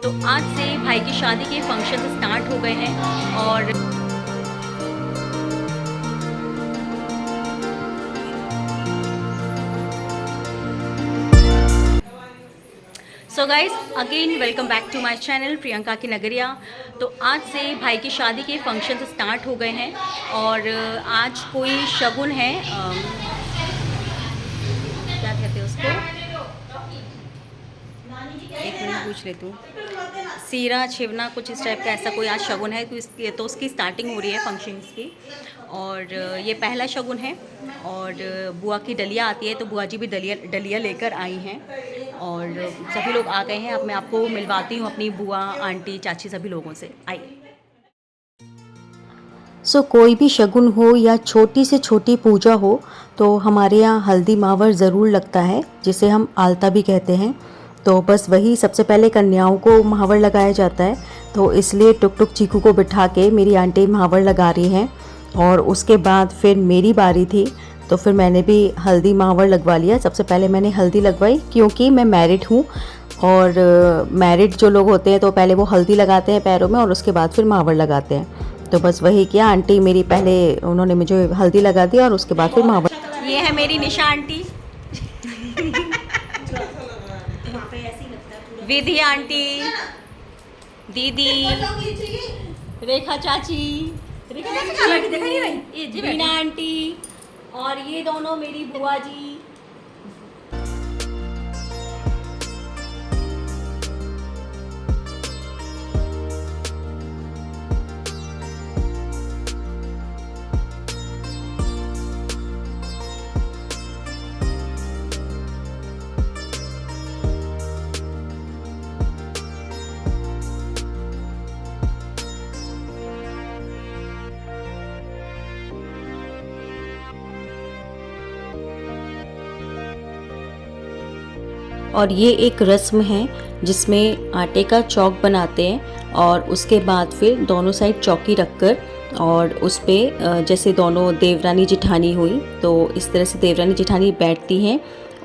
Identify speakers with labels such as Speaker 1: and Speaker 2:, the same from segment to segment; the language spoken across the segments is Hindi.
Speaker 1: तो आज से भाई की शादी के फंक्शन स्टार्ट हो गए हैं और so guys again welcome back to my channel Priyanka की नगरिया। तो आज से भाई की शादी के फंक्शन स्टार्ट हो गए हैं और आज कोई शगुन है, क्या कहते हैं उसको, एक मिनट पूछ लेती हूँ, सीरा छिवना कुछ इस टाइप का ऐसा कोई आज शगुन है। तो उसकी स्टार्टिंग हो रही है फंक्शंस की और ये पहला शगुन है। और बुआ की डलिया आती है तो बुआ जी भी डलिया लेकर आई हैं और सभी लोग आ गए हैं। अब मैं आपको मिलवाती हूँ अपनी बुआ आंटी चाची सभी लोगों से। आइए।
Speaker 2: कोई भी शगुन हो या छोटी से छोटी पूजा हो तो हमारे यहाँ हल्दी मावर ज़रूर लगता है, जिसे हम आलता भी कहते हैं। तो बस वही सबसे पहले कन्याओं को महावर लगाया जाता है, तो इसलिए टुक टुक चीकू को बिठा के मेरी आंटी महावर लगा रही हैं। और उसके बाद फिर मेरी बारी थी तो फिर मैंने भी हल्दी महावर लगवा लिया। सबसे पहले मैंने हल्दी लगवाई क्योंकि मैं मैरिड हूँ और मैरिड जो लोग होते हैं तो पहले वो हल्दी लगाते हैं पैरों में और उसके बाद फिर महावर लगाते हैं। तो बस वही किया। आंटी मेरी पहले उन्होंने मुझे हल्दी लगा दी और उसके बाद फिर महावर।
Speaker 1: ये है मेरी निशा आंटी, विधि आंटी, दीदी, रेखा चाची, रीना आंटी और ये दोनों मेरी बुआ जी।
Speaker 2: और ये एक रस्म है जिसमें आटे का चौक बनाते हैं और उसके बाद फिर दोनों साइड चौकी रखकर और उस पर जैसे दोनों देवरानी जिठानी हुई तो इस तरह से देवरानी जिठानी बैठती हैं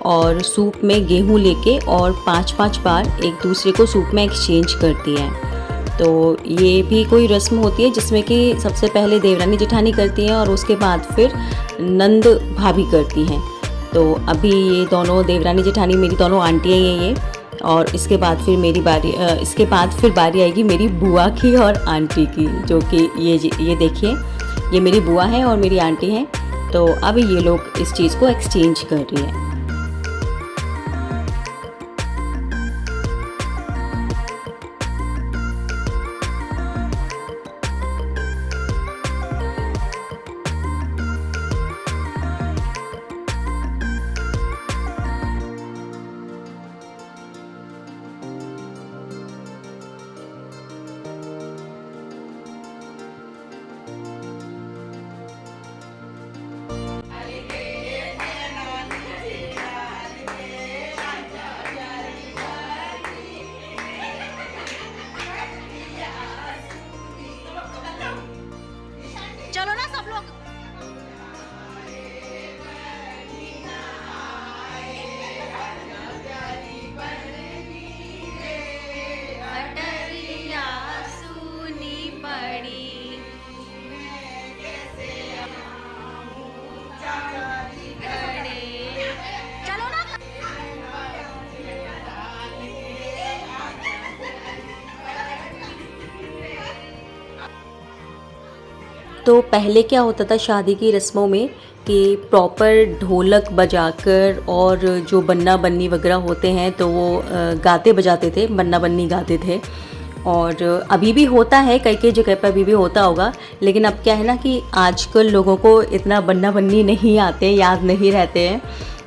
Speaker 2: और सूप में गेहूं लेके और 5-5 बार एक दूसरे को सूप में एक्सचेंज करती हैं। तो ये भी कोई रस्म होती है जिसमें कि सबसे पहले देवरानी जिठानी करती हैं और उसके बाद फिर नंद भाभी करती हैं। तो अभी ये दोनों देवरानी जेठानी मेरी दोनों आंटियाँ हैं ये, और इसके बाद फिर मेरी बारी इसके बाद फिर बारी आएगी मेरी बुआ की और आंटी की, जो कि ये देखिए ये मेरी बुआ है और मेरी आंटी हैं। तो अब ये लोग इस चीज़ को एक्सचेंज कर रही हैं।
Speaker 1: चलो ना सब लोग। अटरिया सुनी पड़ी, चलो ना।
Speaker 2: तो पहले क्या होता था शादी की रस्मों में कि प्रॉपर ढोलक बजाकर और जो बन्ना बन्नी वगैरह होते हैं तो वो गाते बजाते थे, बन्ना बन्नी गाते थे। और अभी भी होता है, कई कई जगह पर अभी भी होता होगा, लेकिन अब क्या है ना कि आजकल लोगों को इतना बन्ना बन्नी नहीं आते, याद नहीं रहते हैं।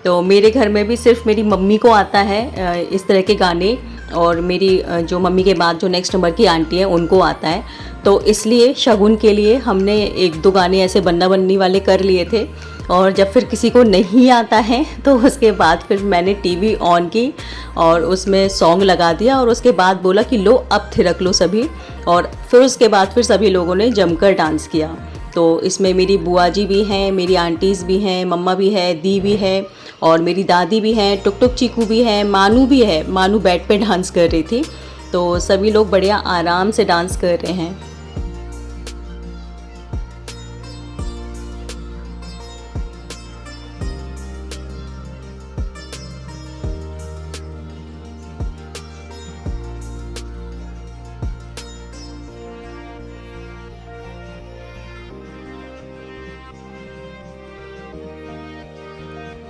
Speaker 2: तो मेरे घर में भी सिर्फ मेरी मम्मी को आता है इस तरह के गाने, और मेरी जो मम्मी के बाद जो नेक्स्ट नंबर की आंटी हैं उनको आता है। तो इसलिए शगुन के लिए हमने 1-2 गाने ऐसे बन्ना बन्नी वाले कर लिए थे। और जब फिर किसी को नहीं आता है तो उसके बाद फिर मैंने टीवी ऑन की और उसमें सॉन्ग लगा दिया और उसके बाद बोला कि लो अब थिरक लो सभी। और फिर उसके बाद फिर सभी लोगों ने जमकर डांस किया। तो इसमें मेरी बुआ जी भी हैं, मेरी आंटीज़ भी हैं, मम्मा भी है, दी भी है और मेरी दादी भी हैं, टुक टुक चीकू भी है, मानू भी है। मानू बेड पे डांस कर रही थी। तो सभी लोग बढ़िया आराम से डांस कर रहे हैं।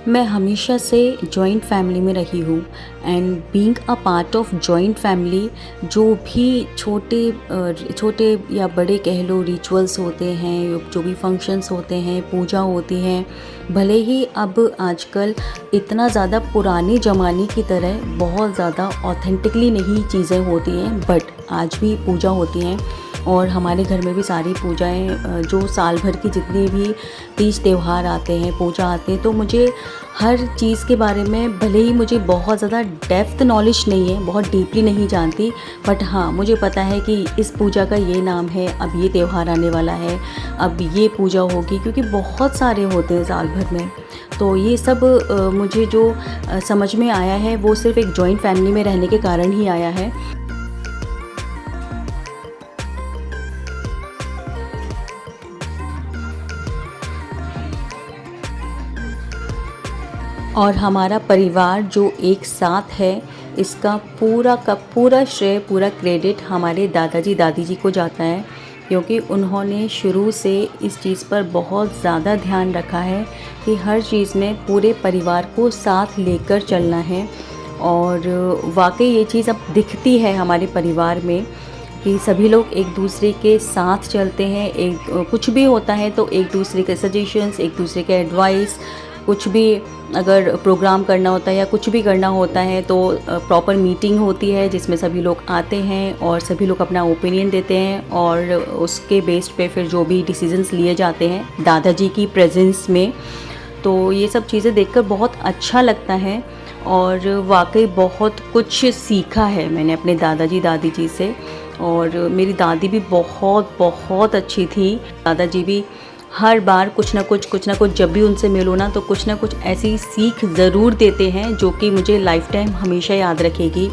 Speaker 2: मैं हमेशा से जॉइंट फैमिली में रही हूँ and being a part of joint family, जो भी छोटे या बड़े कह लो रिचुअल्स होते हैं, जो भी फंक्शंस होते हैं, पूजा होती हैं, भले ही अब आजकल इतना ज़्यादा पुराने ज़माने की तरह बहुत ज़्यादा ऑथेंटिकली नहीं चीज़ें होती हैं, बट आज भी पूजा होती हैं। और हमारे घर में भी सारी पूजाएं जो साल भर की जितनी भी तीज त्यौहार आते हैं, पूजा आते हैं, तो मुझे हर चीज़ के बारे में भले ही मुझे बहुत ज़्यादा डेप्थ नॉलेज नहीं है, बहुत डीपली नहीं जानती, बट हाँ मुझे पता है कि इस पूजा का ये नाम है, अब ये त्यौहार आने वाला है, अब ये पूजा होगी, क्योंकि बहुत सारे होते हैं साल भर में। तो ये सब मुझे जो समझ में आया है वो सिर्फ एक जॉइंट फैमिली में रहने के कारण ही आया है। और हमारा परिवार जो एक साथ है, इसका पूरा का पूरा श्रेय, पूरा क्रेडिट हमारे दादाजी दादी जी को जाता है, क्योंकि उन्होंने शुरू से इस चीज़ पर बहुत ज़्यादा ध्यान रखा है कि हर चीज़ में पूरे परिवार को साथ लेकर चलना है। और वाकई ये चीज़ अब दिखती है हमारे परिवार में कि सभी लोग एक दूसरे के साथ चलते हैं। कुछ भी होता है तो एक दूसरे के सजेशंस, एक दूसरे के एडवाइस, कुछ भी अगर प्रोग्राम करना होता है या कुछ भी करना होता है तो प्रॉपर मीटिंग होती है जिसमें सभी लोग आते हैं और सभी लोग अपना ओपिनियन देते हैं, और उसके बेस्ड पे फिर जो भी डिसीजंस लिए जाते हैं दादाजी की प्रेजेंस में। तो ये सब चीज़ें देखकर बहुत अच्छा लगता है और वाकई बहुत कुछ सीखा है मैंने अपने दादाजी दादी जी से। और मेरी दादी भी बहुत बहुत अच्छी थी। दादाजी भी हर बार कुछ ना कुछ जब भी उनसे मिलो ना तो कुछ ना कुछ ऐसी सीख ज़रूर देते हैं जो कि मुझे लाइफ टाइम हमेशा याद रखेगी।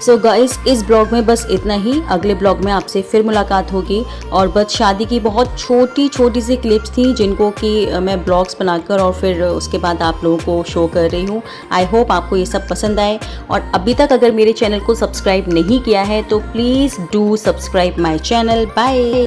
Speaker 2: सो गाइस, इस ब्लॉग में बस इतना ही। अगले ब्लॉग में आपसे फिर मुलाकात होगी। और बस शादी की बहुत छोटी सी क्लिप्स थी जिनको कि मैं ब्लॉग्स बनाकर और फिर उसके बाद आप लोगों को शो कर रही हूँ। आई होप आपको ये सब पसंद आए। और अभी तक अगर मेरे चैनल को सब्सक्राइब नहीं किया है तो please do subscribe my channel. Bye.